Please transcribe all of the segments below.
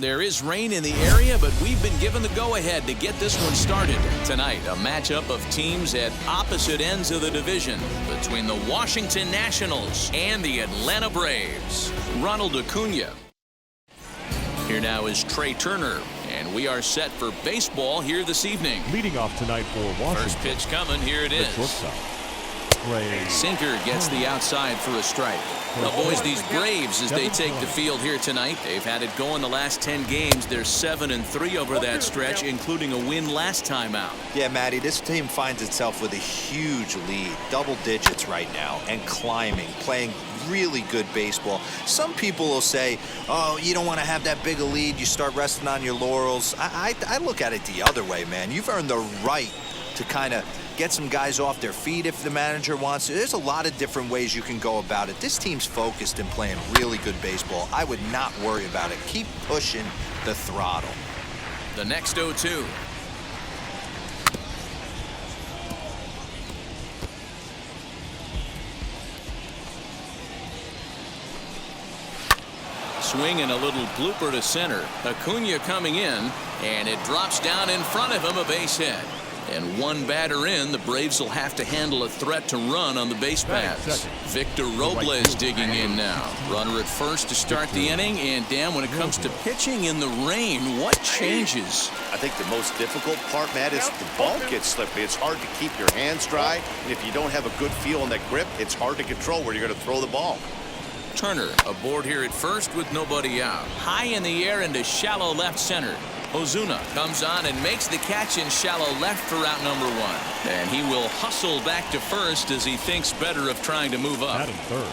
There is rain in the area, but we've been given the go-ahead to get this one started. Tonight, a matchup of teams at opposite ends of the division between the Washington Nationals and the Atlanta Braves. Ronald Acuna. Here now is Trey Turner, and we are set for baseball here this evening. Leading off tonight for Washington. First pitch coming, here it is. Sinker gets the outside for a strike. Now, boys, these Braves, as they take the field here tonight, they've had it going the last 10 games. They're 7-3 over that stretch, including a win last time out. Yeah, Matty, this team finds itself with a huge lead, double digits right now, and climbing, playing really good baseball. Some people will say, oh, you don't want to have that big a lead. You start resting on your laurels. I look at it the other way, man. You've earned the right to kind of get some guys off their feet if the manager wants to. There's a lot of different ways you can go about it. This team's focused and playing really good baseball. I would not worry about it. Keep pushing the throttle. The next 0-2. Swing and a little blooper to center. Acuna coming in, and it drops down in front of him, a base hit. And one batter in, the Braves will have to handle a threat to run on the base paths. Victor Robles digging in now. Runner at first to start the inning. And Dan, when it comes to pitching in the rain, what changes? I think the most difficult part, Matt, is the ball gets slippery. It's hard to keep your hands dry. And if you don't have a good feel on that grip, it's hard to control where you're going to throw the ball. Turner aboard here at first with nobody out. High in the air into shallow left center. Ozuna comes on and makes the catch in shallow left for out number 1. And he will hustle back to first as he thinks better of trying to move up. Batting third,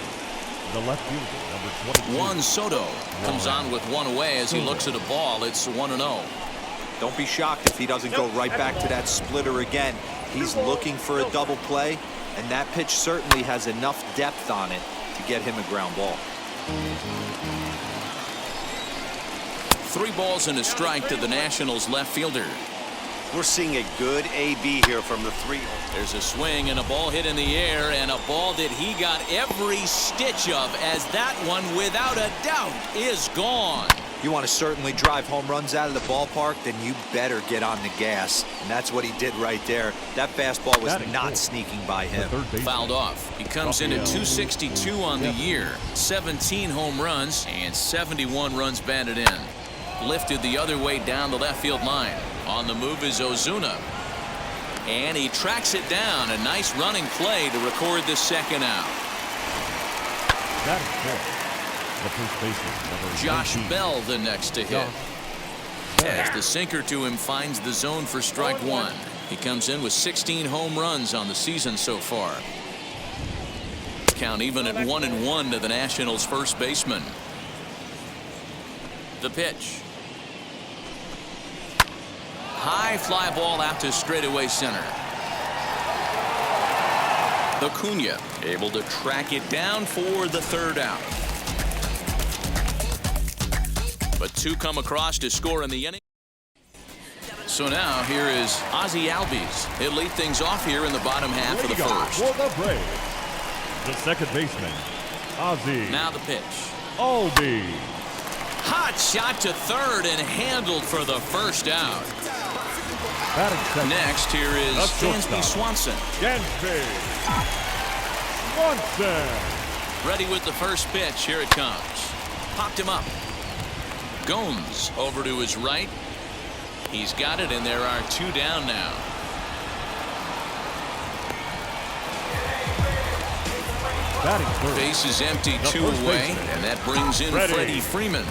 the left fielder, number 22. Juan Soto comes on with one away as he looks at a ball. It's 1-0. Don't be shocked if he doesn't go right back to that splitter again. He's looking for a double play, and that pitch certainly has enough depth on it to get him a ground ball. 3 balls and a strike to the Nationals left fielder. We're seeing a good AB here from the 3. There's a swing and a ball hit in the air, and a ball that he got every stitch of, as that one, without a doubt, is gone. You want to certainly drive home runs out of the ballpark, then you better get on the gas. And that's what he did right there. That fastball was not sneaking by him. Fouled off. He comes in at 262 on the year. 17 home runs and 71 runs batted in. Lifted the other way down the left field line. On the move is Ozuna. And he tracks it down. A nice running play to record the second out. That is good. The first baseman, Josh Bell the next to hit. As the sinker to him finds the zone for strike 1. He comes in with 16 home runs on the season so far. Count even at 1-1 to the Nationals' first baseman. The pitch. High fly ball out to straightaway center. Acuna able to track it down for the third out. But 2 come across to score in the inning. So now here is Ozzie Albies. He'll lead things off here in the bottom half of the first. For the Braves, the second baseman, Ozzie. Now the pitch. Albies. Hot shot to third and handled for the first out. Next, here is Dansby Swanson. Dansby Swanson. Ready with the first pitch. Here it comes. Popped him up. Gomes over to his right. He's got it, and there are 2 down now. Base is empty, 2 away, and that brings in Freddie Freeman.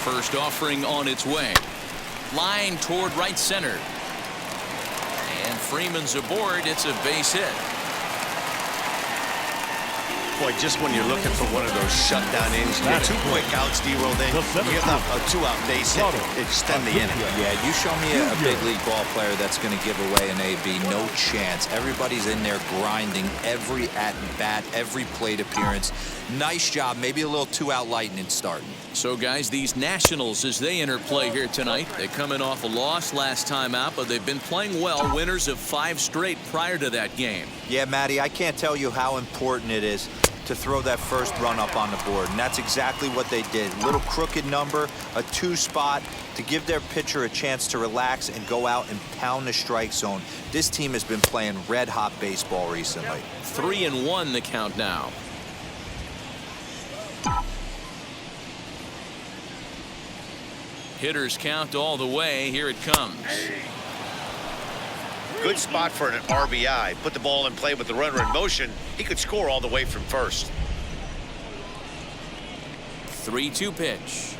First offering on its way. Line toward right center. And Freeman's aboard. It's a base hit. Boy, just when you're looking for one of those shutdown innings, you get 2 quick outs, D-roll, then you get a 2-out base hit to extend the inning. Yeah, you show me a big league ball player that's going to give away an AB. No chance. Everybody's in there grinding every at-bat, every plate appearance. Nice job. Maybe a little 2-out lightning starting. So, guys, these Nationals, as they enter play here tonight, they come in off a loss last time out, but they've been playing well. Winners of 5 straight prior to that game. Yeah, Matty, I can't tell you how important it is to throw that first run up on the board, and that's exactly what they did. Little crooked number, a 2 spot to give their pitcher a chance to relax and go out and pound the strike zone. This team has been playing red-hot baseball recently. 3-1 the count now. Hitters count all the way. Here it comes. Good spot for an RBI. Put the ball in play with the runner in motion. He could score all the way from first. 3-2 pitch.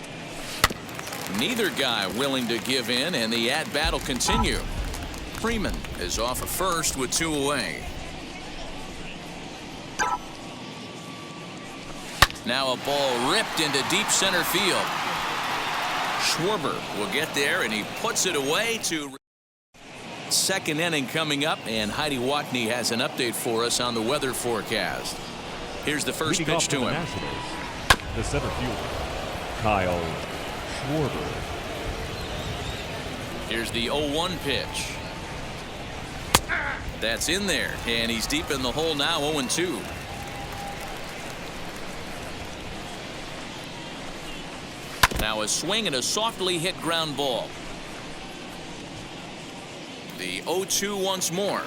Neither guy willing to give in, and the at-bat will continue. Freeman is off at first with 2 away. Now a ball ripped into deep center field. Schwarber will get there, and he puts it away to... Second inning coming up, and Heidi Watney has an update for us on the weather forecast. Here's the first Leading pitch off to for the him. Nationals, the center fielder, Kyle Schwarber. Here's the 0-1 pitch. That's in there, and he's deep in the hole now, 0-2. Now a swing and a softly hit ground ball. The 0-2 once more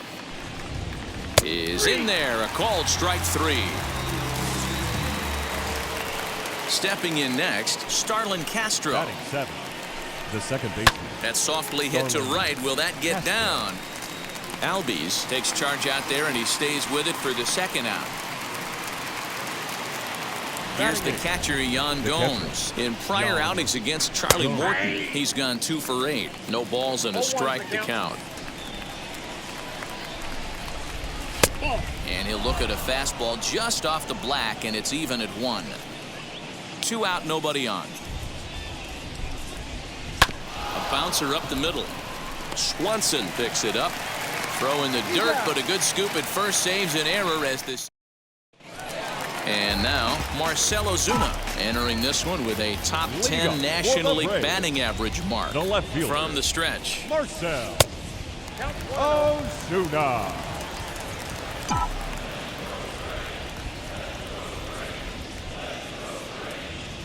is in there. A called strike 3. Stepping in next, Starlin Castro. Batting 7, the second baseman. That softly hit to right. Will that get down? Albies takes charge out there, and he stays with it for the second out. Here's the catcher, Jan Gomes. In prior outings against Charlie Morton, he's gone 2 for 8. No balls and a strike to count. And he'll look at a fastball just off the black, and it's even at 1. 2 out, nobody on. A bouncer up the middle. Swanson picks it up. Throw in the dirt, but a good scoop at first saves an error as this. And now Marcell Ozuna entering this one with a top 10 National League batting average mark The left fielder, from the stretch. Marcell Ozuna.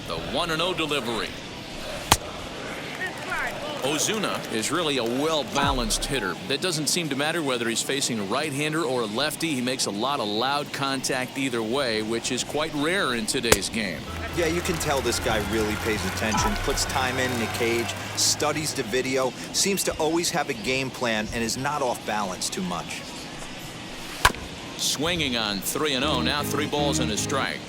The 1-0 delivery. Ozuna is really a well-balanced hitter. That doesn't seem to matter whether he's facing a right-hander or a lefty. He makes a lot of loud contact either way, which is quite rare in today's game. Yeah, you can tell this guy really pays attention, puts time in the cage, studies the video, seems to always have a game plan, and is not off balance too much. Swinging on 3-0, now 3 balls and a strike.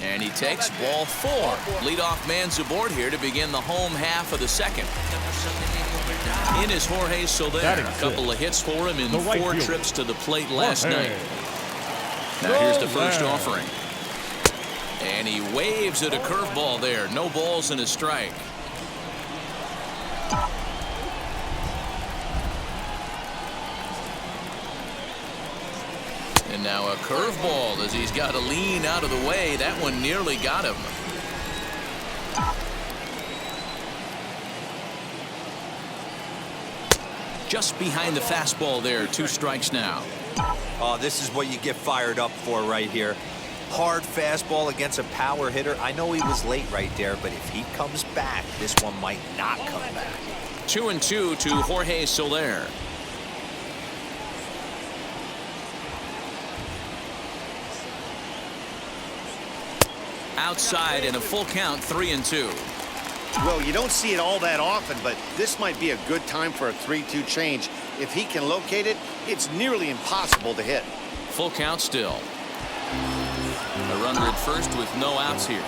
And he takes ball 4. Leadoff man's aboard here to begin the home half of the second. In is Jorge Soler. A couple of hits for him in 4 trips to the plate last night. Now here's the first offering. And he waves at a curveball there. No balls and a strike. And now a curveball as he's got to lean out of the way. That one nearly got him. Just behind the fastball there. 2 strikes now. Oh, this is what you get fired up for right here. Hard fastball against a power hitter. I know he was late right there, but if he comes back, this one might not come back. 2-2 to Jorge Soler. Outside and a full count, 3-2. Well, you don't see it all that often, but this might be a good time for a 3-2 change. If he can locate it, it's nearly impossible to hit. Full count still. A runner at first with no outs here.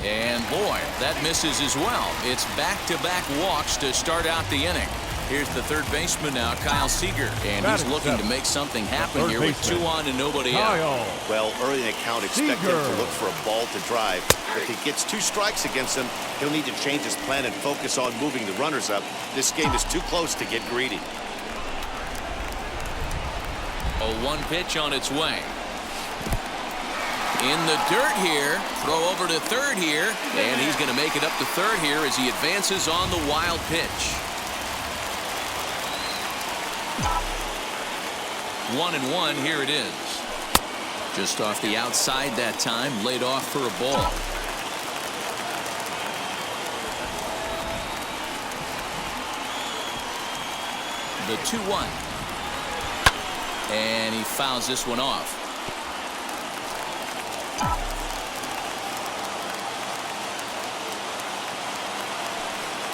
And boy, that misses as well. It's back-to-back walks to start out the inning. Here's the third baseman now, Kyle Seager, and he's looking to make something happen here with 2 on and nobody out. Well, early in the count, expect him to look for a ball to drive. If he gets 2 strikes against him, he'll need to change his plan and focus on moving the runners up. This game is too close to get greedy. A 1 pitch on its way. In the dirt here. Throw over to third here. And he's going to make it up to third here as he advances on the wild pitch. 1-1, here it is. Just off the outside that time, laid off for a ball. The 2-1. And he fouls this one off.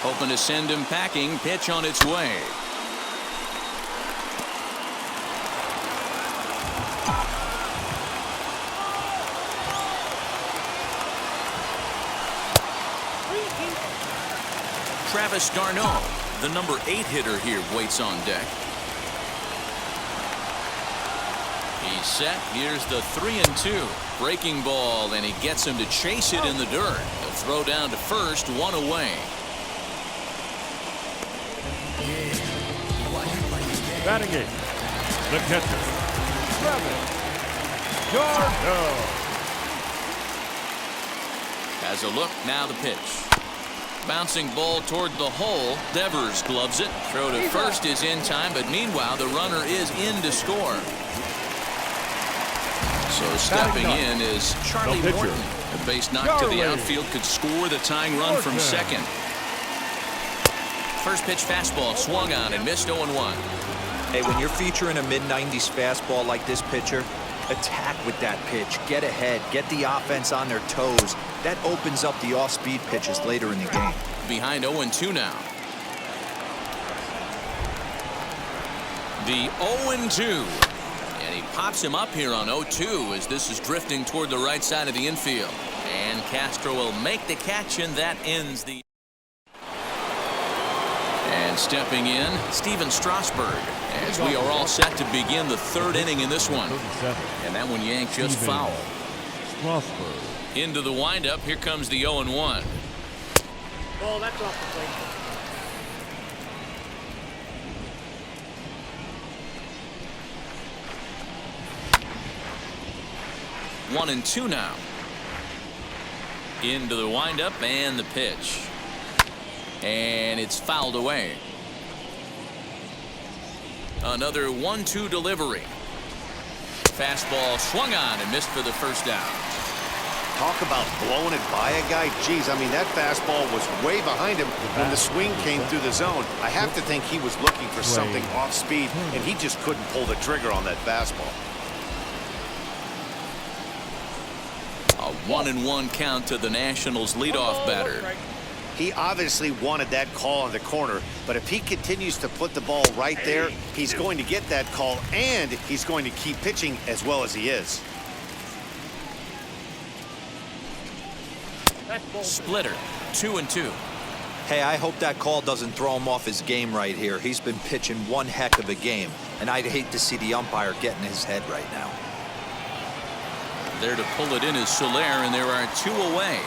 Hoping to send him packing. Pitch on its way. Travis d'Arnaud, the number 8 hitter here, waits on deck. He's set. Here's the 3-2. Breaking ball, and he gets him to chase it in the dirt. The throw down to first, 1 away. Batting it, the catcher, Travis d'Arnaud. Has a look, now the pitch. Bouncing ball toward the hole. Devers gloves it. Throw to first is in time, but meanwhile the runner is in to score. So stepping in is Charlie Morton. A base knock to the outfield could score the tying run from second. First pitch fastball swung on and missed 0-1. Hey, when you're featuring a mid-90s fastball like this pitcher, attack with that pitch. Get ahead. Get the offense on their toes. That opens up the off-speed pitches later in the game. Behind 0-2 now. The 0-2. And he pops him up here on 0-2 as this is drifting toward the right side of the infield. And Castro will make the catch, and that ends the... And stepping in, Steven Strasburg, as we are all set to begin the third inning in this one. And that one yanked just foul. Strasburg. Into the windup, here comes the 0-1. Oh, that's off the plate. 1-2 now. Into the windup and the pitch. And it's fouled away. Another 1-2 delivery. Fastball swung on and missed for the first down. Talk about blowing it by a guy. Geez, I mean, that fastball was way behind him when the swing came through the zone. I have to think he was looking for something off speed, and he just couldn't pull the trigger on that fastball. A 1-1 count to the Nationals leadoff batter. He obviously wanted that call in the corner, but if he continues to put the ball right there, he's going to get that call, and he's going to keep pitching as well as he is. Splitter, 2-2. Hey, I hope that call doesn't throw him off his game right here. He's been pitching one heck of a game, and I'd hate to see the umpire get in his head right now. There to pull it in is Soler, and there are 2 away.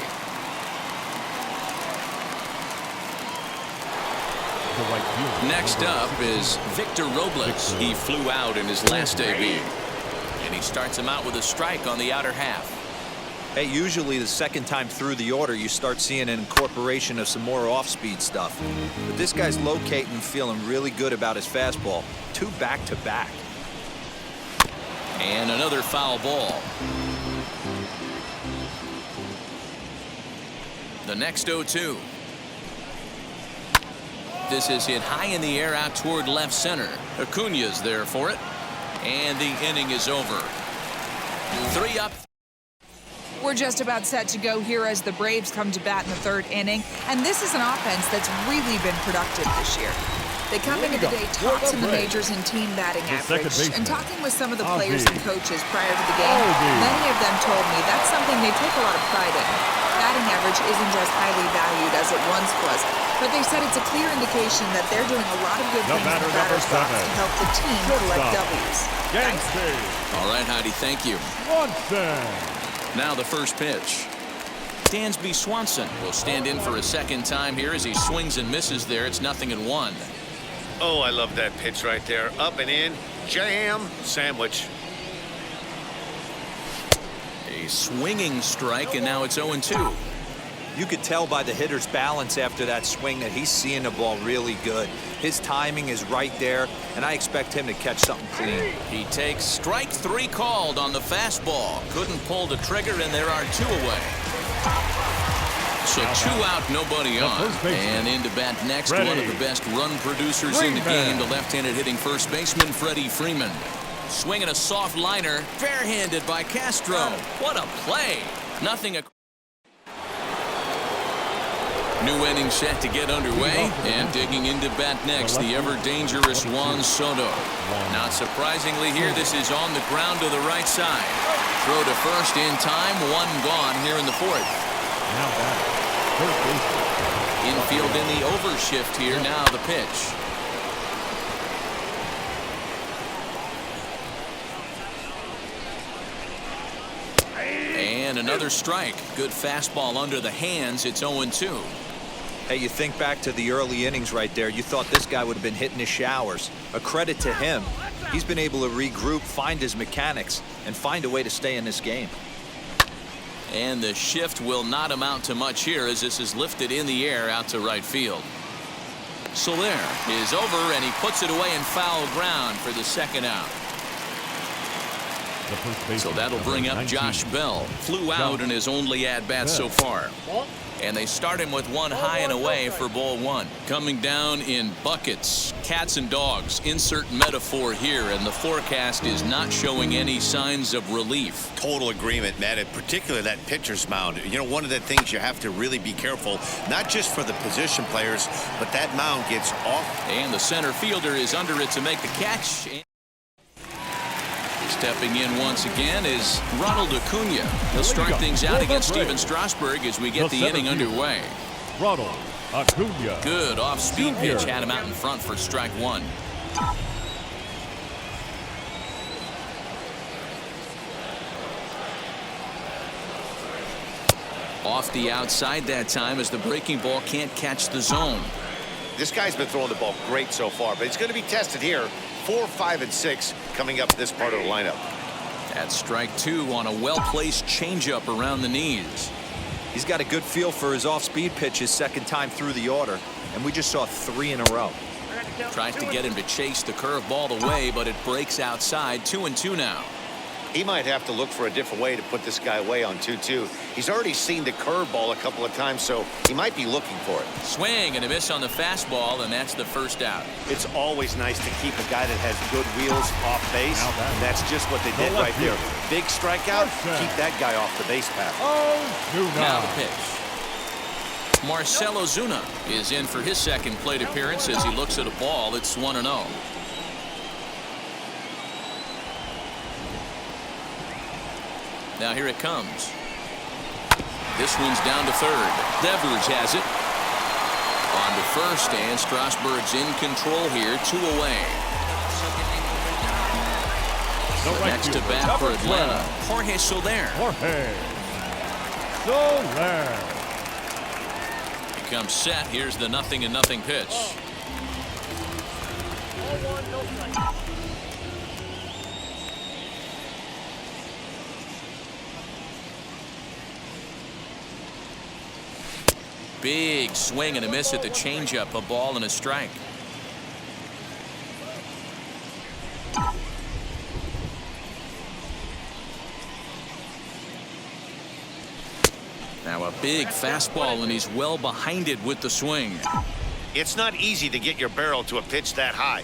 Next up is Victor Robles. He flew out in his last debut, and he starts him out with a strike on the outer half. Hey, usually the second time through the order, you start seeing an incorporation of some more off-speed stuff. But this guy's locating and feeling really good about his fastball. 2 back-to-back. And another foul ball. The next 0-2. This is hit high in the air out toward left center. Acuña's there for it. And the inning is over. 3 up. We're just about set to go here as the Braves come to bat in the third inning. And this is an offense that's really been productive this year. They come into the day tops in the majors in team batting average. And talking with some of the players and coaches prior to the game, many of them told me that's something they take a lot of pride in. Batting average isn't as highly valued as it once was, but they said it's a clear indication that they're doing a lot of good things in the batter's box to help the team collect W's. All right, Heidi, thank you. Now the first pitch. Dansby Swanson will stand in for a second time here as he swings and misses there. It's 0-1. Oh, I love that pitch right there. Up and in, jam, sandwich. A A swinging strike, and now it's 0-2. You could tell by the hitter's balance after that swing that he's seeing the ball really good. His timing is right there, and I expect him to catch something clean. He takes strike 3 called on the fastball. Couldn't pull the trigger, and there are 2 away. So 2 out, nobody on. And into bat next, one of the best run producers in the game, the left-handed hitting first baseman, Freddie Freeman. Swinging a soft liner, barehanded by Castro. What a play. Nothing. New inning set to get underway, and digging into bat next, the ever-dangerous Juan Soto. Not surprisingly here, this is on the ground to the right side. Throw to first in time, 1 gone here in the 4th. Infield in the overshift here, now the pitch. And another strike. Good fastball under the hands. It's 0-2. Hey, you think back to the early innings right there. You thought this guy would have been hitting his showers. A credit to him. He's been able to regroup, find his mechanics, and find a way to stay in this game. And the shift will not amount to much here as this is lifted in the air out to right field. Soler is over, and he puts it away in foul ground for the 2nd out. So that'll bring up Josh Bell. Flew out in his only at-bat so far. And they start him with 1 high and away for ball 1. Coming down in buckets, cats and dogs. Insert metaphor here, and the forecast is not showing any signs of relief. Total agreement, Matt, in particular that pitcher's mound. You know, one of the things you have to really be careful, not just for the position players, but that mound gets off. And the center fielder is under it to make the catch. Stepping in once again is Ronald Acuna. He'll start things out against Steven Strasburg as we get the inning underway. Ronald Acuna. Good off-speed pitch, had him out in front for strike 1. Off the outside that time as the breaking ball can't catch the zone. This guy's been throwing the ball great so far, but it's going to be tested here. 4, 5, and 6 coming up this part of the lineup. That's strike 2 on a well-placed changeup around the knees. He's got a good feel for his off-speed pitches 2nd time through the order, and we just saw 3 in a row. Tries to get him to chase the curveball away, but it breaks outside. 2-2 now. He might have to look for a different way to put this guy away on 2-2. He's already seen the curveball a couple of times, so he might be looking for it. Swing and a miss on the fastball, and that's the 1st out. It's always nice to keep a guy that has good wheels off base, and that's just what they did right there. Big strikeout, keep that guy off the base path. Now the pitch. Marcell Ozuna is in for his 2nd plate appearance as he looks at a ball. It's 1-0. Now here it comes. This one's down to 3rd. Devers has it. On to 1st, and Strasburg's in control here. 2 away. Next to bat for Atlanta, Jorge Soler. Becomes set. Here's the 0-0 pitch. Big swing and a miss at the changeup, a ball and a strike. Now a big fastball, and he's well behind it with the swing. It's not easy to get your barrel to a pitch that high.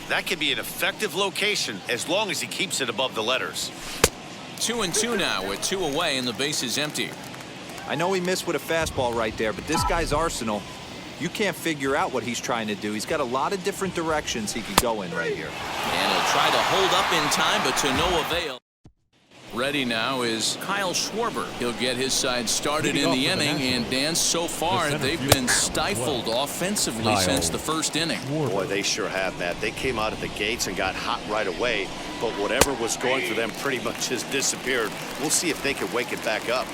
That can be an effective location as long as he keeps it above the letters. 2-2 now with 2 away, and the base is empty. I know he missed with a fastball right there, but this guy's arsenal, you can't figure out what he's trying to do. He's got a lot of different directions he could go in right here. And he'll try to hold up in time, but to no avail. Ready now is Kyle Schwarber. He'll get his side started in the inning, and Dan, so far they've been stifled offensively since the 1st inning. Boy, they sure have, Matt. They came out of the gates and got hot right away, but whatever was going for them pretty much has disappeared. We'll see if they can wake it back up.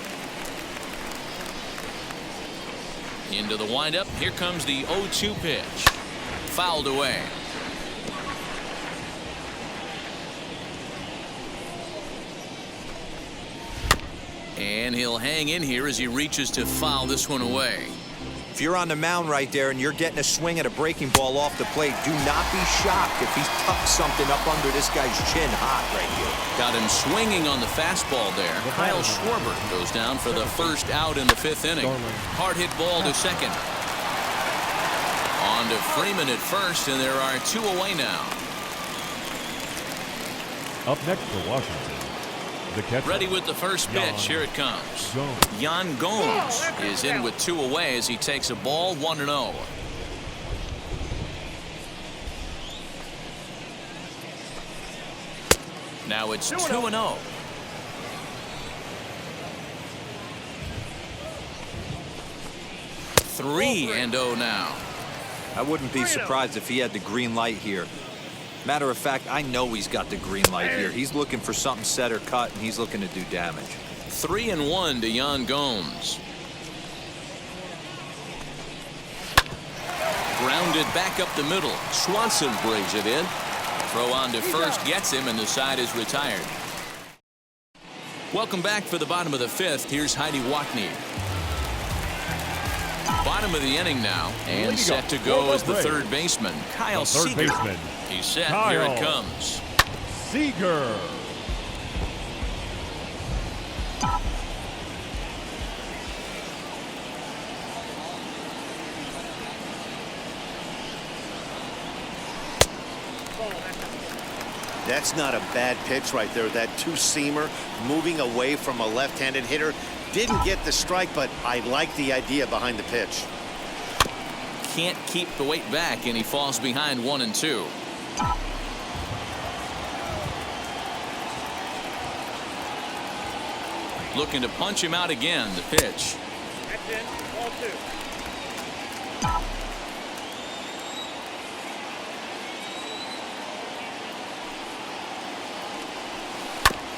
Into the windup. Here comes the 0-2 pitch. Fouled away. And he'll hang in here as he reaches to foul this one away. If you're on the mound right there and you're getting a swing at a breaking ball off the plate, do not be shocked if he's tucked something up under this guy's chin hot right here. Got him swinging on the fastball there. Kyle Schwarber goes down for the first out in the 5th inning. Hard hit ball to second. On to Freeman at first, and there are 2 away now. Up next for Washington, the catcher. Ready with the first pitch. Here it comes. Yan Gomes is in with 2 away as he takes a ball 1-0. Now it's 2-0. Three and 0 now. I wouldn't be surprised if he had the green light here. Matter of fact, I know he's got the green light here. He's looking for something set or cut, and he's looking to do damage. 3-1 to Yan Gomes. Grounded back up the middle. Swanson brings it in. Throw on to first gets him, and the side is retired. Welcome back for the bottom of the 5th. Here's Heidi Watney. Bottom of the inning now, and set to go as the third baseman, Kyle Seager. He's set. Here it comes. Seager. That's not a bad pitch right there. That 2-seamer moving away from a left-handed hitter. Didn't get the strike, but I like the idea behind the pitch. Can't keep the weight back, and he falls behind 1-2. Looking to punch him out again. The pitch. That's in. Ball 2.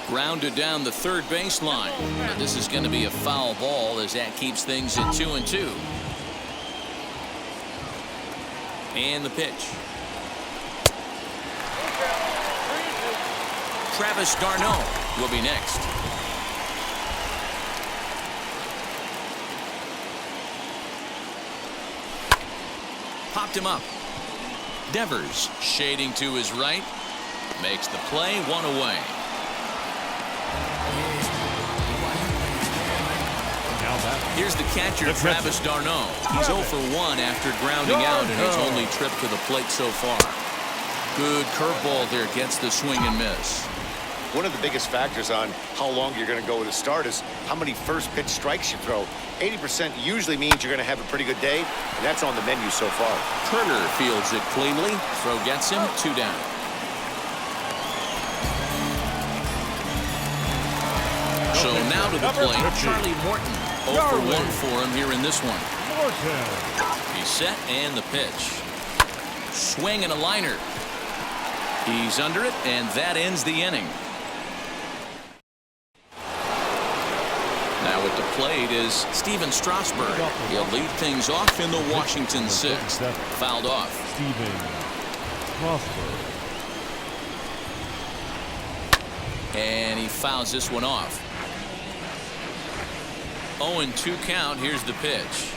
Grounded down the third baseline. But this is going to be a foul ball as that keeps things at 2-2. And the pitch. Travis d'Arnaud will be next. Popped him up. Devers shading to his right. Makes the play, 1 away. Here's the catcher, Travis d'Arnaud. He's 0 for 1 after grounding out in his only trip to the plate so far. Good curveball there, gets the swing and miss. One of the biggest factors on how long you're going to go with a start is how many first pitch strikes you throw. 80% usually means you're going to have a pretty good day, and that's on the menu so far. Turner fields it cleanly. Throw gets him, 2 down. So now to the plate, Charlie Morton. 0 for 1 for him here in this one. He's set, and the pitch. Swing and a liner. He's under it, and that ends the inning. Now at the plate is Steven Strasburg. He'll lead things off in the Washington 6th. Fouled off. Steven Strasburg. And he fouls this one off. 0-2 count. Here's the pitch.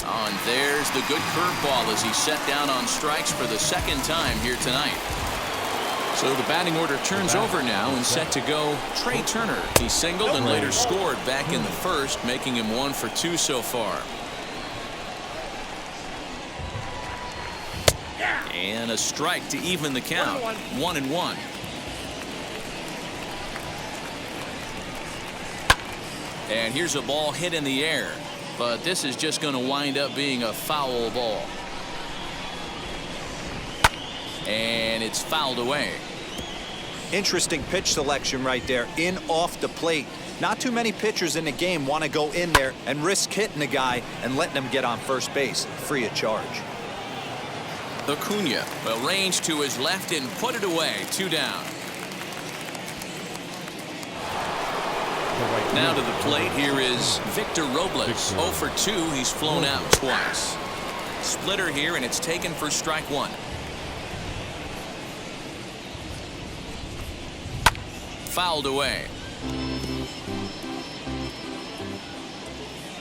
Oh, and there's the good curveball as he's set down on strikes for the 2nd time here tonight. So the batting order turns over now and set to go Trey Turner. He singled and later scored back in the 1st, making him 1 for 2 so far. And a strike to even the count. 1-1. And here's a ball hit in the air, but this is just going to wind up being a foul ball. And it's fouled away. Interesting pitch selection right there, in off the plate. Not too many pitchers in the game want to go in there and risk hitting the guy and letting him get on first base free of charge. Acuna will range to his left and put it away. 2 down. Now to the plate, here is Victor Robles. 0 for 2. He's flown out twice. Splitter here, and it's taken for strike 1. Fouled away.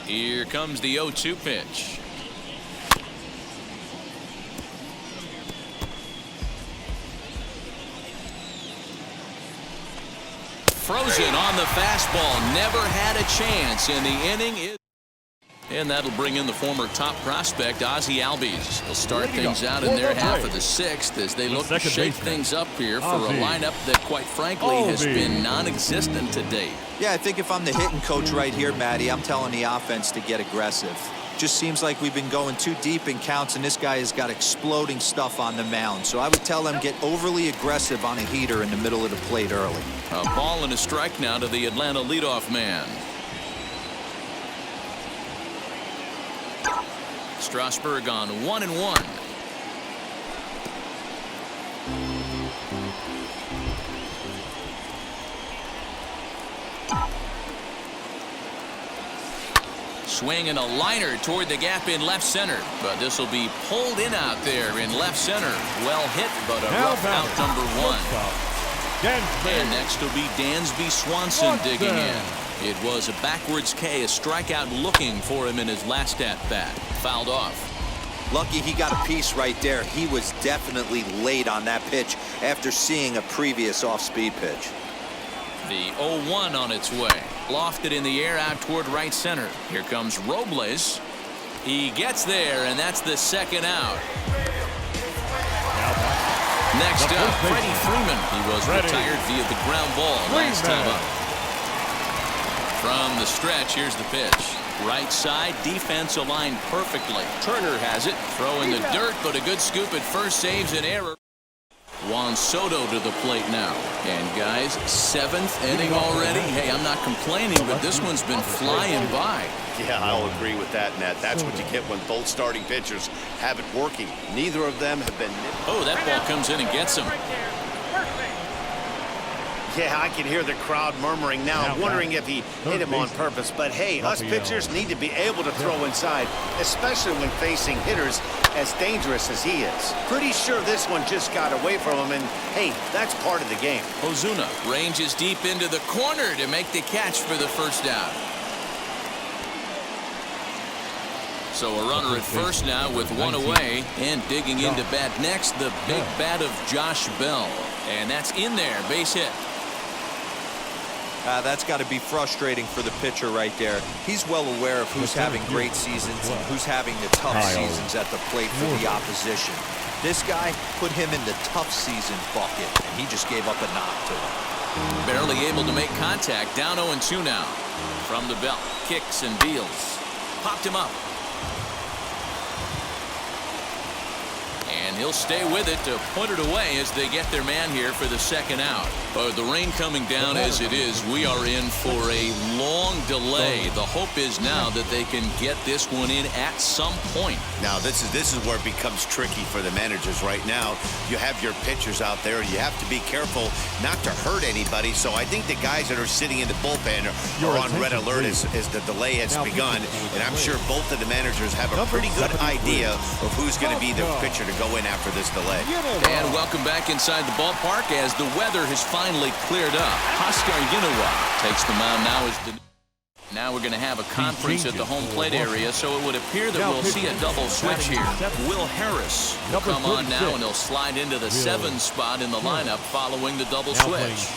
Here comes the 0-2 pitch. Frozen on the fastball. Never had a chance in the inning. And that'll bring in the former top prospect, Ozzie Albies. He'll start things out in their half of the sixth as they look to shake things up here for a lineup that, quite frankly, has been non-existent to date. Yeah, I think if I'm the hitting coach right here, Matty, I'm telling the offense to get aggressive. Just seems like we've been going too deep in counts, and this guy has got exploding stuff on the mound. So I would tell them get overly aggressive on a heater in the middle of the plate early. A ball and a strike now to the Atlanta leadoff man. Strasburg on 1-1. Swing and a liner toward the gap in left center, but this will be pulled in out there in left center. Well hit, but a rough out number one. And next will be Dansby Swanson digging in. It was a backwards K, a strikeout looking for him in his last at-bat. Fouled off. Lucky he got a piece right there. He was definitely late on that pitch after seeing a previous off-speed pitch. The 0-1 on its way. Lofted in the air out toward right center. Here comes Robles. He gets there, and that's the second out. Next up, Freddie Freeman. He was retired via the ground ball last time up. From the stretch, here's the pitch. Right side, defense aligned perfectly. Turner has it. Throw in the dirt, but a good scoop at first saves an error. Juan Soto to the plate now. And guys, seventh inning already. Hey, I'm not complaining, but this one's been flying by. Yeah, I'll agree with that, Nat. That's what you get when both starting pitchers have it working. Neither of them have been... Oh, that ball comes in and gets him. Yeah, I can hear the crowd murmuring now, wondering if he hit him on purpose. But hey, us pitchers need to be able to throw inside, especially when facing hitters as dangerous as he is. Pretty sure this one just got away from him, and hey, that's part of the game. Ozuna ranges deep into the corner to make the catch for the first out. So a runner at first now with one away, and digging into bat next, the big bat of Josh Bell. And that's in there, base hit. That's got to be frustrating for the pitcher right there. He's well aware of who's having great seasons and who's having the tough seasons at the plate for the opposition. This guy put him in the tough season bucket, and he just gave up a knock to him. Barely able to make contact. Down 0-2 now. From the belt, kicks and deals. Popped him up. And he'll stay with it to put it away as they get their man here for the second out. But the rain coming down as it is, we are in for a long delay. The hope is now that they can get this one in at some point. Now, this is where it becomes tricky for the managers right now. You have your pitchers out there. You have to be careful not to hurt anybody. So I think the guys that are sitting in the bullpen are on red alert as the delay has begun. And I'm sure both of the managers have a pretty good idea of who's going to be the pitcher to go in after this delay. And welcome back inside the ballpark as the weather has finally cleared up. Oscar Yinawa takes the mound now as the... Now we're going to have a conference at the home plate area, so it would appear that we'll see a double switch here. Will Harris will come on now, and he'll slide into the 7 spot in the lineup following the double switch.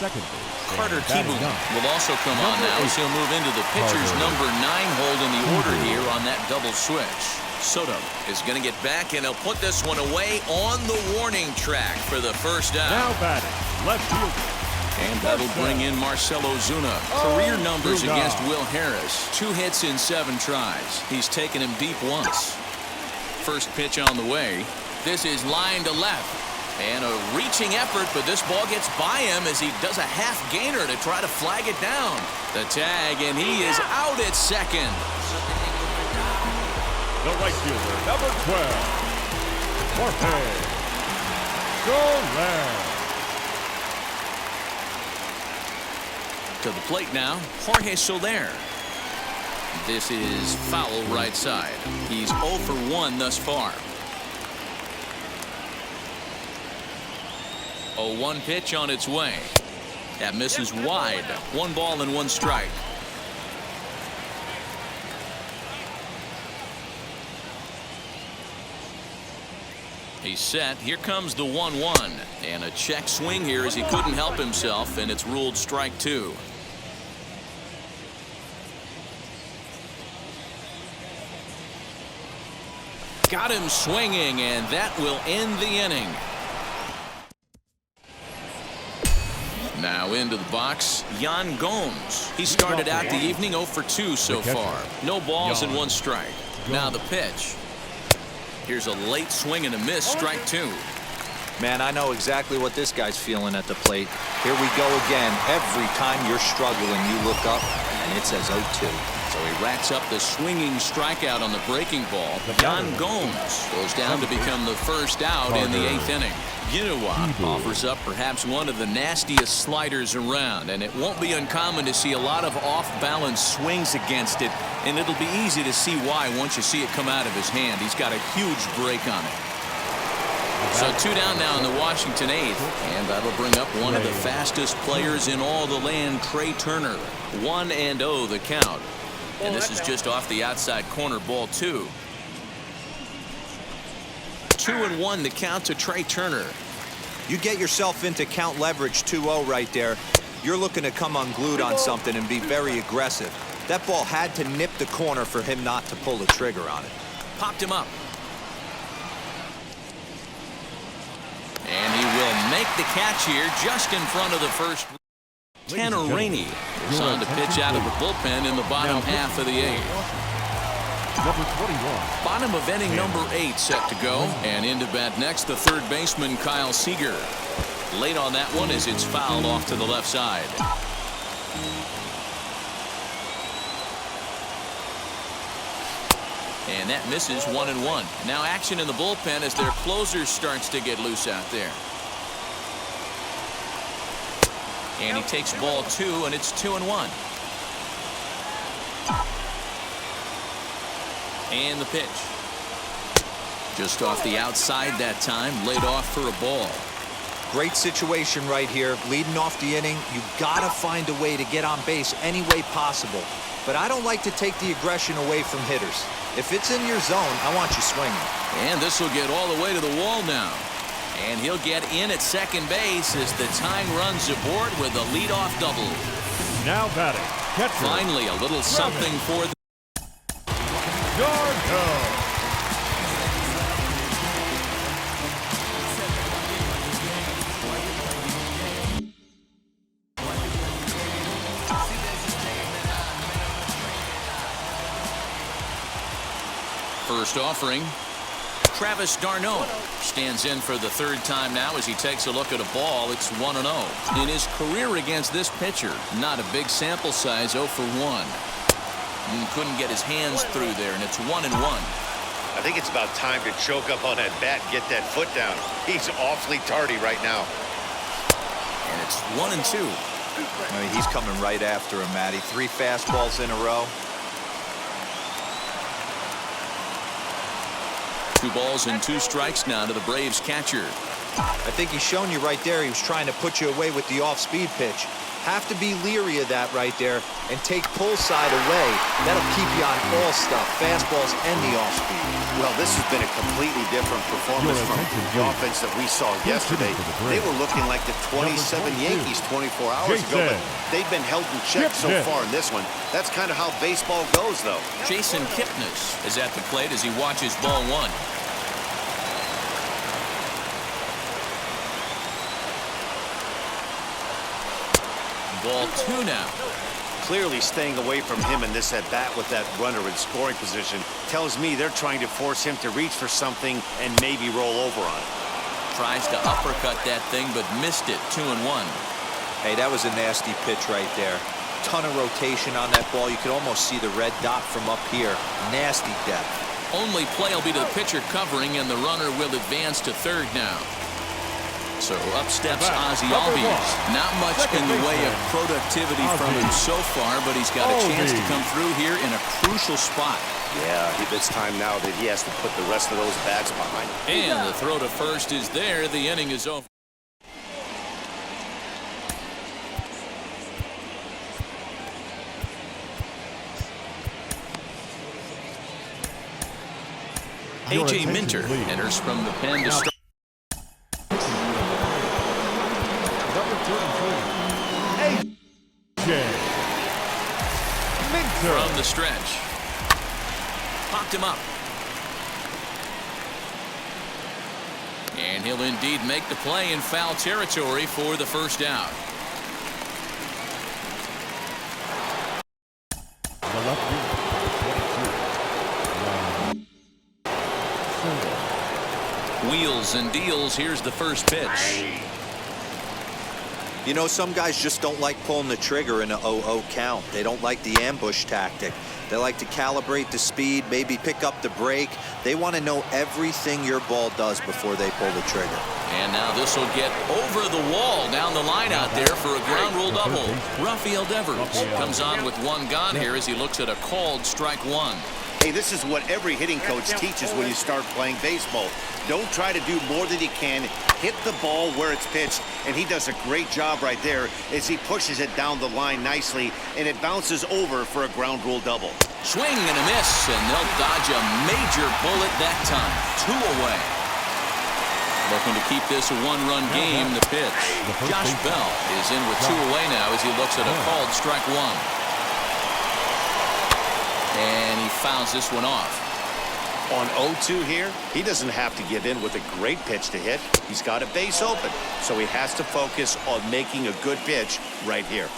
Carter Kieboom will also come on now, as he'll move into the pitcher's number 9 hold in the order here on that double switch. Soto is going to get back, and he'll put this one away on the warning track for the first out. Now batting, left fielder. And that'll bring in Marcell Ozuna. Career numbers against Will Harris. 2 hits in 7 tries. He's taken him deep once. First pitch on the way. This is line to left. And a reaching effort, but this ball gets by him as he does a half gainer to try to flag it down. The tag, and he is out at second. The right fielder, number 12, Jorge Soler. To the plate now, Jorge Soler. This is foul right side. He's 0 for 1 thus far. 0-1 pitch on its way. That misses wide. 1 ball and 1 strike. He's set. Here comes the 1-1. And a check swing here as he couldn't help himself, and it's ruled strike 2. Got him swinging, and that will end the inning. Now into the box, Yan Gomes. He started out the evening 0 for 2 so far. No balls and 1 strike. Now the pitch. Here's a late swing and a miss, strike 2. Man, I know exactly what this guy's feeling at the plate. Here we go again. Every time you're struggling, you look up, and it says 0-2. So he racks up the swinging strikeout on the breaking ball. Yan Gomes goes down to become the first out in the 8th inning. Yinua offers up perhaps one of the nastiest sliders around, and it won't be uncommon to see a lot of off-balance swings against it, and it'll be easy to see why once you see it come out of his hand. He's got a huge break on it. So 2 down now in the Washington 8th, and that'll bring up one of the fastest players in all the land, Trey Turner. 1-0 the count. And this is just off the outside corner, ball 2. 2-1 the count to Trey Turner. You get yourself into count leverage 2-0 right there. You're looking to come unglued on something and be very aggressive. That ball had to nip the corner for him not to pull the trigger on it. Popped him up. And he will make the catch here just in front of the first. Tanner Rainey is on to pitch out of the bullpen in the bottom half of the 8th. Number 21. Bottom of inning number 8 set to go. And into bat next, the third baseman, Kyle Seager. Late on that one as it's fouled off to the left side. And that misses 1-1. Now action in the bullpen as their closer starts to get loose out there. And he takes ball 2, and it's 2-1. And the pitch. Just off the outside that time, laid off for a ball. Great situation right here. Leading off the inning, you gotta find a way to get on base any way possible. But I don't like to take the aggression away from hitters. If it's in your zone, I want you swinging. And this will get all the way to the wall now. And he'll get in at second base as the tying runs aboard with a leadoff double. Now batting. Catcher. Finally, a little something for the Gargo. First offering. Travis d'Arnaud stands in for the 3rd time now as he takes a look at a ball. It's 1-0. In his career against this pitcher, not a big sample size, 0 for 1. Couldn't get his hands through there, and it's 1-1. I think it's about time to choke up on that bat and get that foot down. He's awfully tardy right now. And it's 1-2. I mean, he's coming right after him, Matty. 3 fastballs in a row. 2 balls and 2 strikes now to the Braves catcher. I think he's shown you right there he was trying to put you away with the off-speed pitch. Have to be leery of that right there and take pull side away. That'll keep you on all stuff, fastballs and the off-speed. Well, this has been a completely different performance from the offense that we saw yesterday. They were looking like the 27 Yankees 24 hours ago, but they've been held in check so far in this one. That's kind of how baseball goes, though. Jason Kipnis is at the plate as he watches ball 1. Ball 2 now. Clearly staying away from him in this at-bat with that runner in scoring position tells me they're trying to force him to reach for something and maybe roll over on it. Tries to uppercut that thing, but missed it. 2-1. Hey, that was a nasty pitch right there. Ton of rotation on that ball. You could almost see the red dot from up here. Nasty depth. Only play will be to the pitcher covering, and the runner will advance to 3rd now. So up steps Ozzie Albies. Not much in the way of productivity from him so far, but he's got a chance to come through here in a crucial spot. Yeah, it's time now that he has to put the rest of those bats behind him. And the throw to first is there. The inning is over. Your A.J. attention, Minter please. enters from the pen to start. Number 33, A.J. Minter. From the stretch. Popped him up. And he'll indeed make the play in foul territory for the first out. The left fielder, 22. Wheels and deals. Here's the first pitch. You know, some guys just don't like pulling the trigger in an 0-0 count. They don't like the ambush tactic. They like to calibrate the speed, maybe pick up the break. They want to know everything your ball does before they pull the trigger. And now this will get over the wall down the line out there for a ground rule double. Rafael Devers comes on with one gone here as he looks at a called strike one. Hey, this is what every hitting coach teaches when you start playing baseball. Don't try to do more than you can. Hit the ball where it's pitched, and he does a great job right there as he pushes it down the line nicely, and it bounces over for a ground rule double. Swing and a miss, and they'll dodge a major bullet that time. 2 away. Looking to keep this a one-run game, the pitch. Josh Bell is in with 2 away now as he looks at a called strike one. And he fouls this one off. On 0-2 here, he doesn't have to give in with a great pitch to hit. He's got a base open, so he has to focus on making a good pitch right here.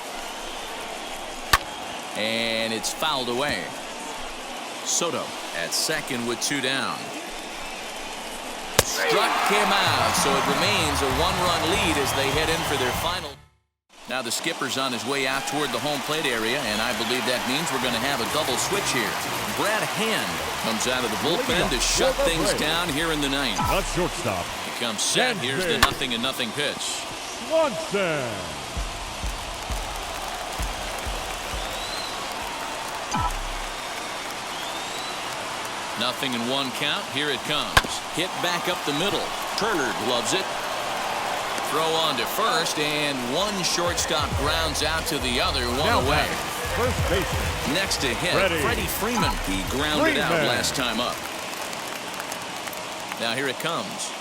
And it's fouled away. Soto at second with 2 down. Struck him out, so it remains a one-run lead as they head in for their final. Now the skipper's on his way out toward the home plate area, and I believe that means we're going to have a double switch here. Brad Hand comes out of the bullpen to shut things down here in the ninth. Not shortstop. He comes set. Here's the 0-0 pitch. Swanson. Nothing in 1 count. Here it comes. Hit back up the middle. Turner gloves it. Throw on to first, and one shortstop grounds out to the other, one away. First baseman. Next to hit, Freddie Freeman. He grounded out last time up. Now here it comes.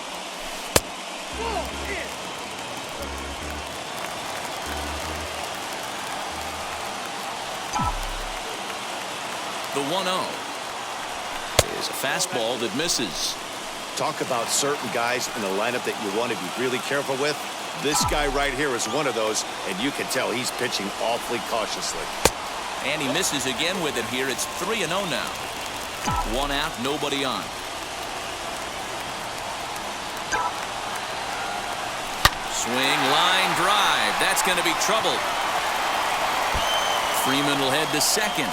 The 1-0 is a fastball that misses. Talk about certain guys in the lineup that you want to be really careful with. This guy right here is one of those, and you can tell he's pitching awfully cautiously. And he misses again with it here. It's 3-0 now. 1 out, nobody on. Swing, line drive. That's going to be trouble. Freeman will head to second.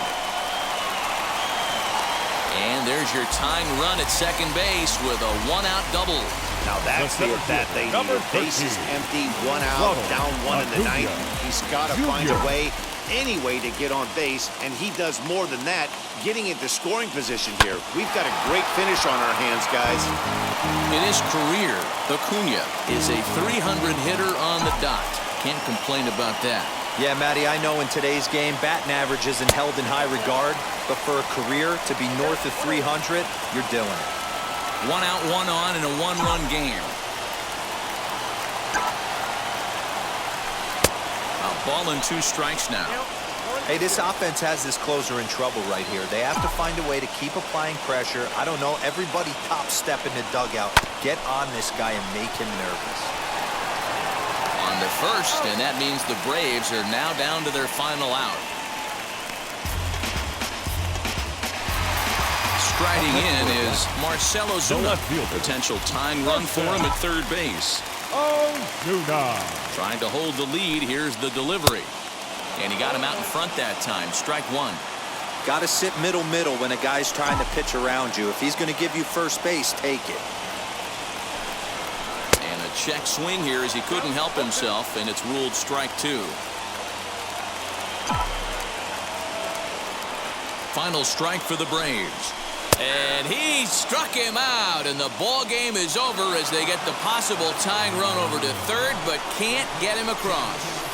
And there's your tying run at second base with a 1-out double. Now that's the at-bat they need. Base is empty, 1 out, down 1 in the ninth. He's got to find a way, any way to get on base, and he does more than that, getting into scoring position here. We've got a great finish on our hands, guys. In his career, Acuna is a 300 hitter on the dot. Can't complain about that. Yeah, Matty, I know in today's game, batting average isn't held in high regard, but for a career to be north of 300, you're doing it. 1 out, 1 on in a 1-run game. A ball and 2 strikes now. Hey, this offense has this closer in trouble right here. They have to find a way to keep applying pressure. I don't know, everybody top step in the dugout. Get on this guy and make him nervous. On the first, and that means the Braves are now down to their final out. Striding in is Marcell Ozuna. Potential tying run for him at third base. Ozuna. Trying to hold the lead. Here's the delivery. And he got him out in front that time. Strike 1. Got to sit middle when a guy's trying to pitch around you. If he's going to give you first base, take it. And a check swing here as he couldn't help himself, and it's ruled strike 2. Final strike for the Braves. And he struck him out, and the ball game is over as they get the possible tying run over to third, but can't get him across.